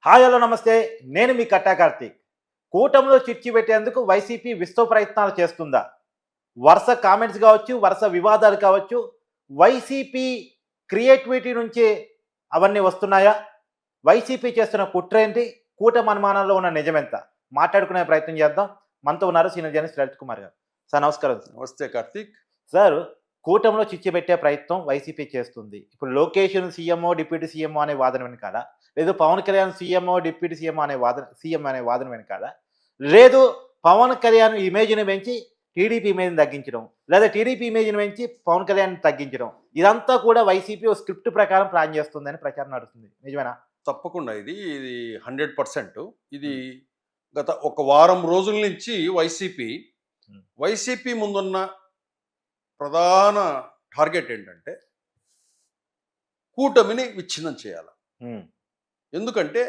Hi hello నమస్తే. నేను మీ కట్టా కార్తీక్. కూటమిలో చిచ్చు పెట్టేందుకు వైసీపీ విస్తృత ప్రయత్నాలు చేస్తుందా? వరుస కామెంట్స్ కావచ్చు, వరుస వివాదాలు కావచ్చు, వైసీపీ క్రియేటివిటీ నుంచే అవన్నీ వస్తున్నాయా? వైసీపీ చేస్తున్న కుట్రేంటి? కూటమి అనుమానాల్లో ఉన్న నిజమెంత? మాట్లాడుకునే ప్రయత్నం చేద్దాం. మనతో ఉన్నారు సీనియర్ జర్నలిస్ట్ లలిత్ కుమార్ గారు. సార్ నమస్కారం సార్. నమస్తే కార్తీక్. సార్, కూటమిలో చిచ్చు పెట్టే ప్రయత్నం వైసీపీ చేస్తుంది. ఇప్పుడు లోకేష్‌ను సీఎంఓ, డిప్యూటీ సీఎంఓ అనే వాదన వెనకాల, లేదు Pawan Kalyan CMO, deputy CMO అనే సీఎం అనే వాదన వెనకాల, లేదు పవన్ కళ్యాణ్ ఇమేజ్‌ని పెంచి టీడీపీ ఇమేజ్‌ని తగ్గించడం, లేదా టీడీపీ ఇమేజ్‌ని పెంచి పవన్ కళ్యాణ్‌ని తగ్గించడం. ఇదంతా కూడా వైసీపీ ఓ స్క్రిప్ట్ ప్రకారం ప్లాన్ చేస్తుందని ప్రచారం నడుస్తుంది. నిజమేనా? తప్పకుండా ఇది 100%. ఇది గత ఒక వారం రోజుల నుంచి వైసీపీ ముందున్న ప్రధాన టార్గెట్ ఏంటంటే కూటమిని విచ్ఛిన్నం చేయాలి. హ్మ్. ఎందుకంటే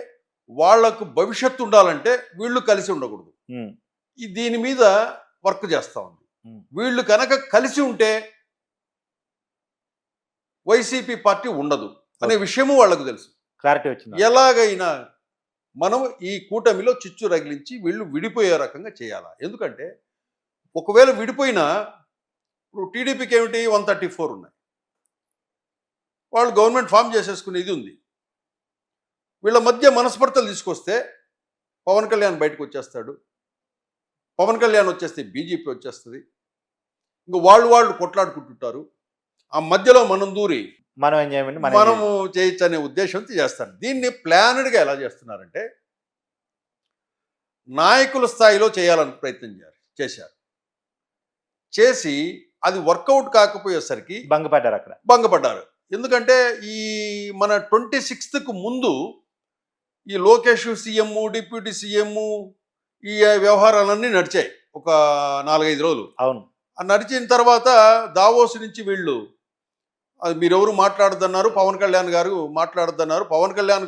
వాళ్లకు భవిష్యత్తు ఉండాలంటే వీళ్ళు కలిసి ఉండకూడదు. హ్మ్. దీని మీద వర్క్ చేస్తా ఉంది. హ్మ్. వీళ్ళు కనుక కలిసి ఉంటే వైసీపీ పార్టీ ఉండదు అనే విషయము వాళ్ళకు తెలుసు. క్లారిటీ వచ్చింది. ఎలాగైనా మనం ఈ కూటమిలో చిచ్చు రగిలించి వీళ్ళు విడిపోయే రకంగా చేయాలా. ఎందుకంటే ఒకవేళ విడిపోయినా ఇప్పుడు టీడీపీకి ఏమిటి 134 ఉన్నాయి. వాళ్ళు గవర్నమెంట్ ఫామ్ చేసేసుకునే ఇది ఉంది. వీళ్ళ మధ్య మనస్పర్ధలు తీసుకొస్తే పవన్ కళ్యాణ్ బయటకు వచ్చేస్తాడు. పవన్ కళ్యాణ్ వచ్చేస్తే బీజేపీ వచ్చేస్తుంది. ఇంకా వాళ్ళు కొట్లాడుకుంటుంటారు. ఆ మధ్యలో మనం దూరి మనం ఎంజాయ్మెంట్ మనము చేయొచ్చు అనే ఉద్దేశంతో చేస్తారు. దీన్ని ప్లానెడ్గా ఎలా చేస్తున్నారంటే నాయకుల స్థాయిలో చేయాలని ప్రయత్నం చేశారు. చేసి అది వర్కౌట్ కాకపోయేసరికి భంగపడ్డారు. ఎందుకంటే ఈ మన 26కు ముందు ఈ లోకేష్ సీఎం, డిప్యూటీ సీఎం ఈ వ్యవహారాలన్నీ నడిచాయి ఒక 4-5 రోజులు. అవును. నడిచిన తర్వాత దావోస్ నుంచి వీళ్ళు అది మీరెవరు మాట్లాడద్దన్నారు, పవన్ కళ్యాణ్ గారు మాట్లాడద్దన్నారు. పవన్ కళ్యాణ్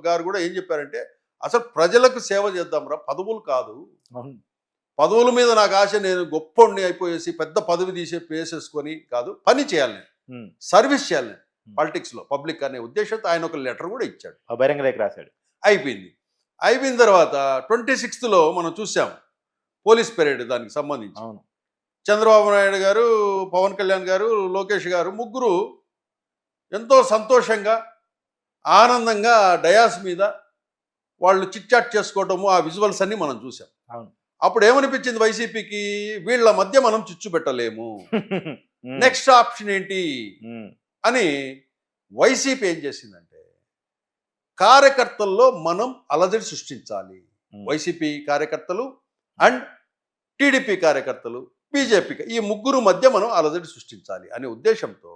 గారు కూడా ఏం చెప్పారంటే అసలు ప్రజలకు సేవ చేద్దాంరా, పదవులు కాదు. పదవుల మీద నాకు ఆశ, నేను గొప్పని అయిపోయేసి పెద్ద పదవి వేసేసుకొని కాదు, పని చేయాలి, నేను సర్వీస్ చేయాలి, నేను పాలిటిక్స్లో పబ్లిక్ అనే ఉద్దేశంతో ఆయన ఒక లెటర్ కూడా ఇచ్చాడు, బహిరంగ లేఖ రాశాడు. అయిపోయిన తర్వాత 26th మనం చూసాం పోలీస్ పెరేడ్. దానికి సంబంధించి చంద్రబాబు నాయుడు గారు, పవన్ కళ్యాణ్ గారు, లోకేష్ గారు ముగ్గురు ఎంతో సంతోషంగా ఆనందంగా డయాస్ మీద వాళ్ళు చిట్చాట్ చేసుకోవటము, ఆ విజువల్స్ అన్ని మనం చూసాం. అప్పుడు ఏమనిపించింది వైసీపీకి, వీళ్ళ మధ్య మనం చిచ్చు పెట్టలేము, నెక్స్ట్ ఆప్షన్ ఏంటి అని వైసీపీ ఏం చేసిందంటే కార్యకర్తల్లో మనం అలజడి సృష్టించాలి. వైసీపీ కార్యకర్తలు అండ్ టీడీపీ కార్యకర్తలు, బీజేపీ, ఈ ముగ్గురు మధ్య మనం అలజడి సృష్టించాలి అనే ఉద్దేశంతో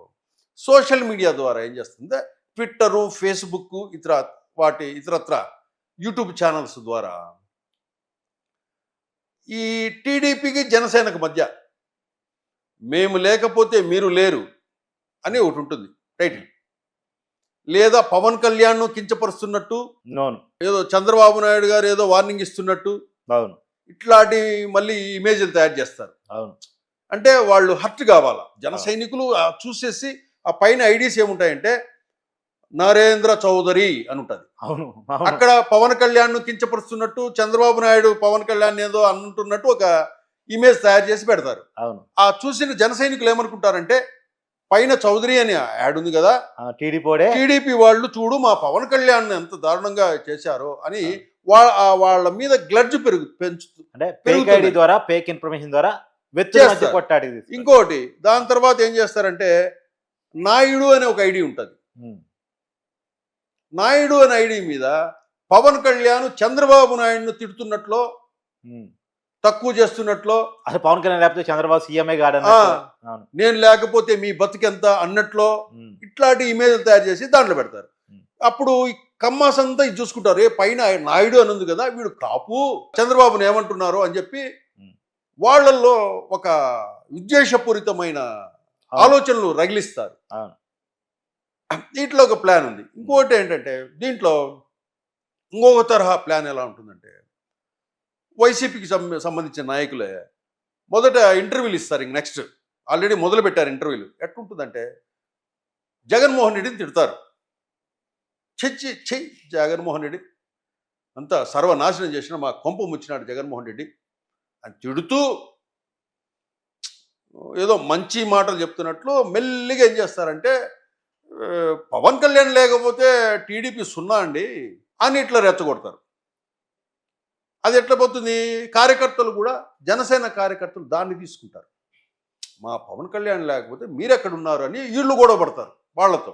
సోషల్ మీడియా ద్వారా ఏం చేస్తుందంటే ట్విట్టరు, ఫేస్బుక్, ఇతరత్ర యూట్యూబ్ ఛానల్స్ ద్వారా ఈ టీడీపీకి జనసేనకు మధ్య మేము లేకపోతే మీరు లేరు అని ఒకటి ఉంటుంది టైటిల్. లేదా పవన్ కళ్యాణ్ కించపరుస్తున్నట్టు, ఏదో చంద్రబాబు నాయుడు గారు ఏదో వార్నింగ్ ఇస్తున్నట్టు, ఇట్లాంటి మళ్ళీ ఇమేజ్లు తయారు చేస్తారు. అంటే వాళ్ళు హర్ట్ కావాలా జన సైనికులు చూసేసి. ఆ పైన ఐడీస్ ఏముంటాయంటే నరేంద్ర చౌదరి అని ఉంటుంది. అక్కడ పవన్ కళ్యాణ్ కించపరుస్తున్నట్టు, చంద్రబాబు నాయుడు పవన్ కళ్యాణ్ ఏదో అంటున్నట్టు ఒక ఇమేజ్ తయారు చేసి పెడతారు. ఆ చూసిన జన సైనికులు ఏమనుకుంటారంటే పైన చౌదరి అని యాడ్ ఉంది కదా, టీడీపీ వాళ్ళు చూడు మా పవన్ కళ్యాణ్ ఎంత దారుణంగా చేశారో అని వాళ్ళ మీద గ్లడ్జ్ పెంచుతుంది. ఇంకోటి దాని తర్వాత ఏం చేస్తారంటే నాయుడు అనే ఒక ఐడి ఉంటుంది. నాయుడు అనే ఐడి మీద పవన్ కళ్యాణ్ చంద్రబాబు నాయుడును తిడుతున్నట్లో, తక్కువ చేస్తున్నట్లో, అసలు పవన్ కళ్యాణ్ లేకపోతే చంద్రబాబు సీఎంఏ కాదు, నేను లేకపోతే మీ బతుకెంత అన్నట్లో ఇట్లాంటి ఇమేజ్లు తయారు చేసి దాంట్లో పెడతారు. అప్పుడు ఈ కమ్మాస్ అంతా ఇది చూసుకుంటారు, పైన నాయుడు అని ఉంది కదా, వీడు కాపు, చంద్రబాబుని ఏమంటున్నారు అని చెప్పి వాళ్ళల్లో ఒక ఉద్దేశపూరితమైన ఆలోచనలు రగిలిస్తారు. దీంట్లో ఒక ప్లాన్ ఉంది. ఇంకోటి ఏంటంటే దీంట్లో ఇంకొక తరహా ప్లాన్ ఎలా ఉంటుందంటే వైసీపీకి సంబంధించిన నాయకులే మొదట ఇంటర్వ్యూలు ఇస్తారు. ఇంక నెక్స్ట్ ఆల్రెడీ మొదలు పెట్టారు ఇంటర్వ్యూలు. ఎట్లుంటుందంటే జగన్మోహన్ రెడ్డిని తిడతారు. చెయ్యి జగన్మోహన్ రెడ్డి అంతా సర్వనాశనం చేసిన మా కొంప ముచ్చినాడు జగన్మోహన్ రెడ్డి అని తిడుతూ ఏదో మంచి మాటలు చెప్తున్నట్లు మెల్లిగా ఏం చేస్తారంటే ఆ, పవన్ కళ్యాణ్ లేకపోతే టీడీపీ సున్నా అండి అని ఇట్లా రెచ్చగొడతారు. అది ఎట్లా పోతుంది? కార్యకర్తలు కూడా, జనసేన కార్యకర్తలు దాన్ని తీసుకుంటారు. మా పవన్ కళ్యాణ్ లేకపోతే మీరెక్కడున్నారు అని వీళ్ళు గొడవ పడతారు వాళ్ళతో.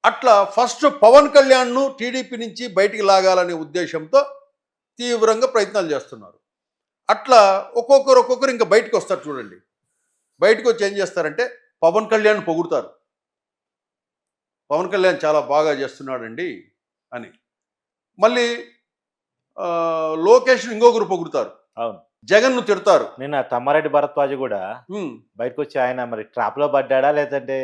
అట్లా ఫస్ట్ పవన్ కళ్యాణ్ను టీడీపీ నుంచి బయటికి లాగాలనే ఉద్దేశంతో తీవ్రంగా ప్రయత్నాలు చేస్తున్నారు. అట్లా ఒక్కొక్కరు ఇంకా బయటకు వస్తారు చూడండి. బయటకు వచ్చి ఏం చేస్తారంటే పవన్ కళ్యాణ్ పొగుడుతారు. పవన్ కళ్యాణ్ చాలా బాగా చేస్తున్నాడండి అని. మళ్ళీ లోకేష్ ఇంకొకరు పొగుడుతారు, అవును. జగన్ను తిడతారు. నిన్న తమ్మారెడ్డి భరద్వాజ్ కూడా ఉమ్, బయటకు వచ్చి ఆయన మరి ట్రాప్ లో పడ్డాడా లేదంటే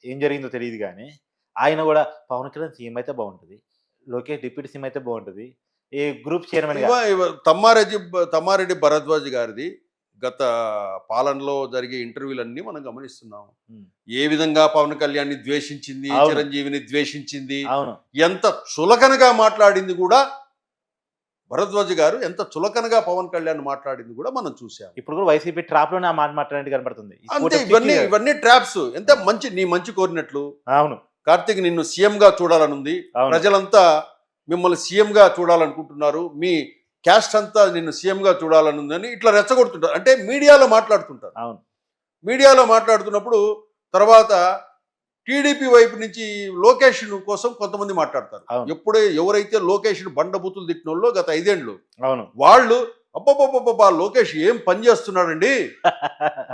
ఏం జరిగిందో తెలియదు కానీ ఆయన కూడా పవన్ కళ్యాణ్ సీఎం అయితే బాగుంటుంది, లోకేష్ డిప్యూటీ సీఎం అయితే బాగుంటుంది, ఈ గ్రూప్ చైర్మన్ గా తమ్మారెడ్డి భరద్వాజ్ గారిది గత పాలనలో జరిగే ఇంటర్వ్యూలన్నీ మనం గమనిస్తున్నాం. ఏ విధంగా పవన్ కళ్యాణ్ని ద్వేషించింది, అవును. చిరంజీవిని ద్వేషించింది, అవును. ఎంత చులకనగా మాట్లాడింది కూడా. భరద్వాజ్ గారు ఎంత చులకనగా పవన్ కళ్యాణ్ మాట్లాడింది కూడా మనం చూసాం. ఇప్పుడు కూడా వైసీపీ ట్రాప్ లోనే ఆ మాట మాట్లాడినట్టు కనబడుతుంది. ఈ అంతే, కూటమి ఇవన్నీ ట్రాప్స్. ఎంత నీ మంచి కోరినట్లు. అవును. కార్తీక్ నిన్ను సీఎం గా చూడాలనుంది, అవును. ప్రజలంతా మిమ్మల్ని సీఎం గా చూడాలనుకుంటున్నారు, మీ క్యాస్ట్ అంతా నిన్ను సీఎం గా చూడాలనుందని ఇట్లా రెచ్చగొడుతుంటారు. అంటే మీడియాలో మాట్లాడుతుంటారు. అవును. మీడియాలో మాట్లాడుతున్నప్పుడు తర్వాత టీడీపీ వైపు నుంచి లోకేష్ కోసం కొంతమంది మాట్లాడతారు. అవును. ఎవరైతే లోకేష్ బండబూతులు తిట్టినోళ్ళో గత 5 ఏళ్ళు అవును. వాళ్ళు అబ్బబ్బబ్బబ్బా లోకేష్ ఏం పని చేస్తున్నాడండి,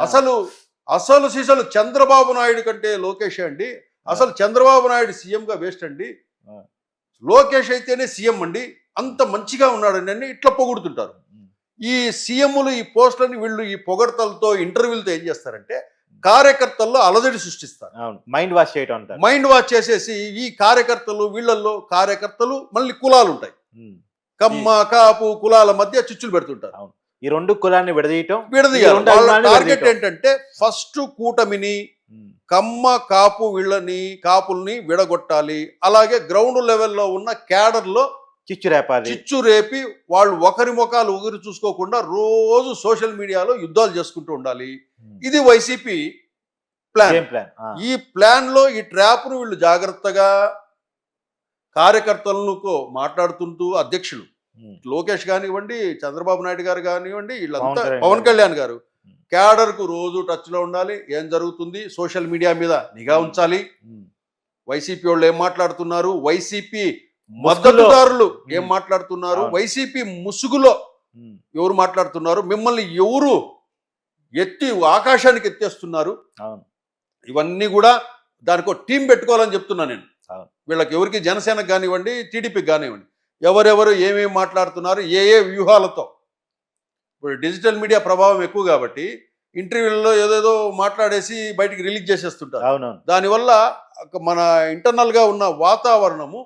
అసలు సీసలు చంద్రబాబు నాయుడు కంటే లోకేష్ అండి, అసలు చంద్రబాబు నాయుడు సీఎంగా వేస్ట్ అండి, లోకేష్ అయితేనే సీఎం అండి, అంత మంచిగా ఉన్నాడండి అని ఇట్లా పొగుడుతుంటారు. ఈ సీఎంలు ఈ పోస్టులని వీళ్ళు ఈ పొగడతలతో ఇంటర్వ్యూలతో ఏం చేస్తారంటే కార్యకర్తల్లో అలజడి సృష్టిస్తారు. మైండ్ వాష్ చేయటం అంటారు. మైండ్ వాష్ చేసేసి ఈ వీళ్ళల్లో కార్యకర్తలు మళ్ళీ కులాలు ఉంటాయి, కమ్మ కాపు కులాల మధ్య చిచ్చులు పెడుతుంటారు. ఈ రెండు కులాన్ని విడదీయాలి. టార్గెట్ ఏంటంటే ఫస్ట్ కూటమిని, కమ్మ కాపు కాపుల్ని విడగొట్టాలి. అలాగే గ్రౌండ్ లెవెల్లో ఉన్న క్యాడర్లో చిచ్చు రేపి వాళ్ళు ఒకరి ముఖాలు ఒకరు చూసుకోకుండా రోజు సోషల్ మీడియాలో యుద్ధాలు చేసుకుంటూ ఉండాలి. ఇది వైసీపీ ప్లాన్. ఈ ప్లాన్ లో ఈ ట్రాప్ ను వీళ్ళు జాగ్రత్తగా కార్యకర్తలకు మాట్లాడుతుంటూ, అధ్యక్షులు లోకేష్ కానివ్వండి, చంద్రబాబు నాయుడు గారు కానివ్వండి, వీళ్ళంతా పవన్ కళ్యాణ్ గారు క్యాడర్ కు రోజు టచ్ లో ఉండాలి. ఏం జరుగుతుంది సోషల్ మీడియా మీద నిఘా ఉంచాలి. వైసీపీ వాళ్ళు ఏం మాట్లాడుతున్నారు, వైసీపీ మద్దతుదారులు ఏం మాట్లాడుతున్నారు, వైసీపీ ముసుగులో ఎవరు మాట్లాడుతున్నారు, మిమ్మల్ని ఎవరు ఆకాశానికి ఎత్తేస్తున్నారు, ఇవన్నీ కూడా దానికి టీం పెట్టుకోవాలని చెప్తున్నా నేను. వీళ్ళకి ఎవరికి జనసేనకు కానివ్వండి, టీడీపీకి కానివ్వండి, ఎవరెవరు ఏమేమి మాట్లాడుతున్నారు, ఏ వ్యూహాలతో. ఇప్పుడు డిజిటల్ మీడియా ప్రభావం ఎక్కువ కాబట్టి ఇంటర్వ్యూలలో ఏదేదో మాట్లాడేసి బయటికి రిలీజ్ చేసేస్తుంటారు. దానివల్ల మన ఇంటర్నల్ గా ఉన్న వాతావరణము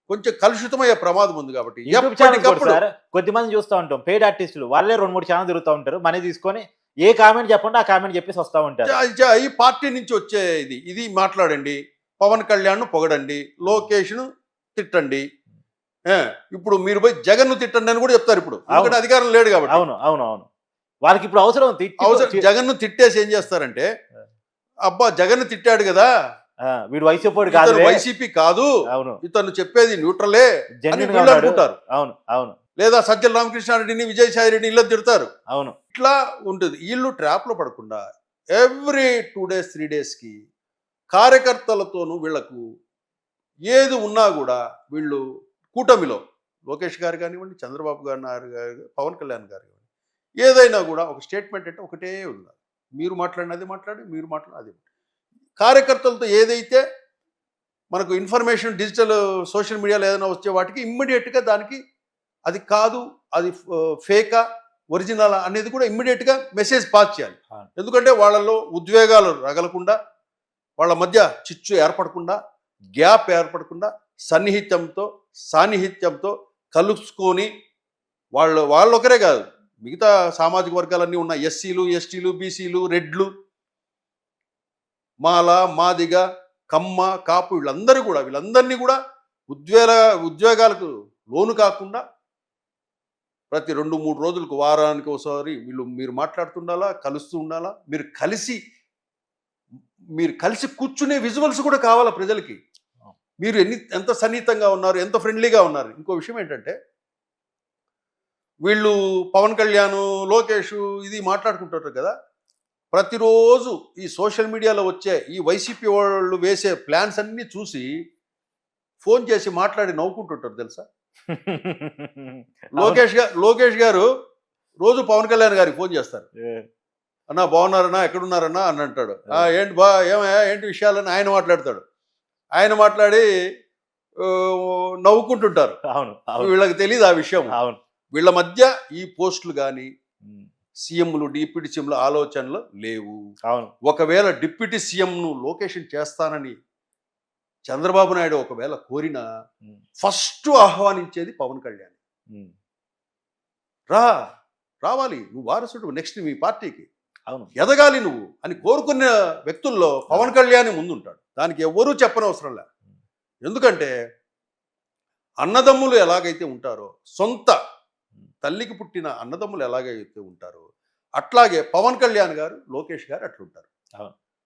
కొంచెం కలుషితమయ్యే ప్రమాదం ఉంది. కాబట్టి కొద్దిమంది చూస్తూ ఉంటాం, పెయిడ్ ఆర్టిస్టులు వాళ్ళే 2-3 ఛానల్ తిరుగుతూ ఉంటారు, మనీ తీసుకొని ఏ కామెంట్ చెప్పండి ఆ కామెంట్ చెప్పేసి వస్తూ ఉంటారు. ఈ పార్టీ నుంచి వచ్చే ఇది మాట్లాడండి, పవన్ కళ్యాణ్ ను పొగడండి, లోకేష్ ను తిట్టండి, ఇప్పుడు మీరు పోయి జగన్ ను తిట్టండి అని కూడా చెప్తారు. ఇప్పుడు ఎందుకంటే అధికారం లేడు కాబట్టి. అవును వాళ్ళకి ఇప్పుడు అవసరం. జగన్ ను తిట్టేసి ఏం చేస్తారంటే, అబ్బా జగన్ ను తిట్టాడు కదా, వీడు వైసీపీ కాదు, వైసీపీ కాదు, ఇతను చెప్పేది న్యూట్రలే అని వీళ్ళు అనుకుంటారు. అవును. లేదా సజ్జల రామకృష్ణారెడ్డిని, విజయసాయి రెడ్డిని ఇలా తిడతారు. అవును. ఇట్లా ఉంటుంది. వీళ్ళు ట్రాప్ లో పడకుండా ఎవ్రీ 2 days 3 days కి కార్యకర్తలతోనూ వీళ్లకు ఏది ఉన్నా కూడా వీళ్ళు కూటమిలో లోకేష్ గారు కానివ్వండి, చంద్రబాబు గారు పవన్ కళ్యాణ్ గారు కానివ్వండి, ఏదైనా కూడా ఒక స్టేట్మెంట్ అంటే ఒకటే ఉండాలి. మీరు మాట్లాడినది మాట్లాడి, మీరు మాట్లాడి కార్యకర్తలతో ఏదైతే మనకు ఇన్ఫర్మేషన్ డిజిటల్ సోషల్ మీడియాలో ఏదైనా వచ్చే వాటికి ఇమ్మీడియట్గా దానికి అది కాదు, అది ఫేకా ఒరిజినల్ అనేది కూడా ఇమ్మీడియట్గా మెసేజ్ పాస్ చేయాలి. ఎందుకంటే వాళ్ళలో ఉద్వేగాలు రగలకుండా, వాళ్ళ మధ్య చిచ్చు ఏర్పడకుండా, గ్యాప్ ఏర్పడకుండా సాన్నిహిత్యంతో కలుసుకొని వాళ్ళొకరే కాదు, మిగతా సామాజిక వర్గాలన్నీ ఉన్న ఎస్సీలు, ఎస్టీలు, బీసీలు, రెడ్లు, మాల, మాదిగ, కమ్మ, కాపు వీళ్ళందరినీ కూడా ఉద్వేగాలకు లోను కాకుండా ప్రతి 2-3 రోజులకు వారానికి ఒకసారి మీరు మాట్లాడుతుండాలా, కలుస్తూ ఉండాలా, మీరు కలిసి కూర్చునే విజువల్స్ కూడా కావాలా ప్రజలకి. మీరు ఎంత సన్నిహితంగా ఉన్నారు, ఎంత ఫ్రెండ్లీగా ఉన్నారు. ఇంకో విషయం ఏంటంటే వీళ్ళు పవన్ కళ్యాణ్, లోకేష్ ఇది మాట్లాడుకుంటారు కదా, ప్రతిరోజు ఈ సోషల్ మీడియాలో వచ్చే ఈ వైసీపీ వాళ్ళు వేసే ప్లాన్స్ అన్నీ చూసి ఫోన్ చేసి మాట్లాడి నవ్వుకుంటుంటారు తెలుసా. లోకేష్ గారు రోజు పవన్ కళ్యాణ్ గారికి ఫోన్ చేస్తారు. అన్నా బాగున్నారన్నా, ఎక్కడున్నారన్నా అని అంటాడు. ఏంటి ఏమయ్యా ఏంటి విషయాలని ఆయన మాట్లాడతాడు. ఆయన మాట్లాడి నవ్వుకుంటుంటారు. అవును, వీళ్ళకి తెలియదు ఆ విషయం. అవును, వీళ్ళ మధ్య ఈ పోస్టులు కానీ సీఎంలు, డిప్యూటీ సీఎంల ఆలోచనలు లేవు. అవును, ఒకవేళ డిప్యూటీ సీఎంను లొకేషన్ చేస్తానని చంద్రబాబు నాయుడు ఒకవేళ కోరినా ఫస్ట్ ఆహ్వానించేది పవన్ కళ్యాణ్. రావాలి, నువ్వు వారసుడు, నెక్స్ట్ మీ పార్టీకి అవును, ఎదగాలి నువ్వు అని కోరుకున్న వ్యక్తుల్లో పవన్ కళ్యాణ్ ముందుంటాడు. దానికి ఎవరూ చెప్పనవసరం లే. ఎందుకంటే అన్నదమ్ములు ఎలాగైతే ఉంటారో, సొంత తల్లికి పుట్టిన అన్నదమ్ములు ఎలాగైతే ఉంటారో, అట్లాగే పవన్ కళ్యాణ్ గారు, లోకేష్ గారు అట్లుంటారు.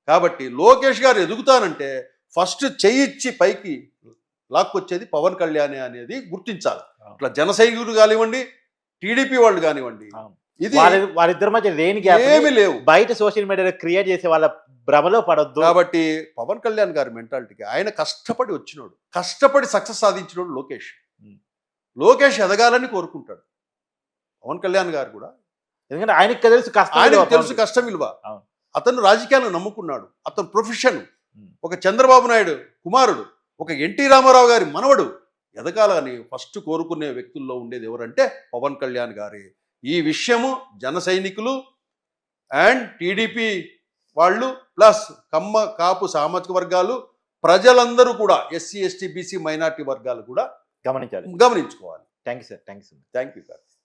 కాబట్టి లోకేష్ గారు ఎదుగుతానంటే ఫస్ట్ చెయ్యిచ్చి పైకి లాక్కొచ్చేది పవన్ కళ్యాణ్ అనేది గుర్తించాలి. ఇట్లా జన సైనికులు కానివ్వండి, టీడీపీ వాళ్ళు కానివ్వండి, ఇది వారిద్దరి మధ్య లేని గ్యాప్ ఏమీ లేవు. బయట సోషల్ మీడియాలో క్రియేట్ చేసే వాళ్ళ భ్రమలో పడొద్దు. కాబట్టి పవన్ కళ్యాణ్ గారి మెంటాలిటీకి ఆయన కష్టపడి వచ్చినోడు, కష్టపడి సక్సెస్ సాధించినోడు లోకేష్ ఎదగాలని కోరుకుంటాడు. పవన్ కళ్యాణ్ గారు కూడా, ఎందుకంటే ఆయనకి తెలుసు కష్టం విలువ. అతను రాజకీయాలను నమ్ముకున్నాడు. అతను ప్రొఫెషన్ ఒక చంద్రబాబు నాయుడు కుమారుడు, ఒక ఎన్టీ రామారావు గారి మనవడు. ఎదగాలని ఫస్ట్ కోరుకునే వ్యక్తుల్లో ఉండేది ఎవరంటే పవన్ కళ్యాణ్ గారే. ఈ విషయము జన సైనికులు అండ్ టీడీపీ వాళ్ళు ప్లస్ కమ్మ కాపు సామాజిక వర్గాలు, ప్రజలందరూ కూడా, ఎస్సీ ఎస్టీ బీసీ మైనార్టీ వర్గాలు కూడా గమనించుకోవాలి. Thank you sir. Thank you.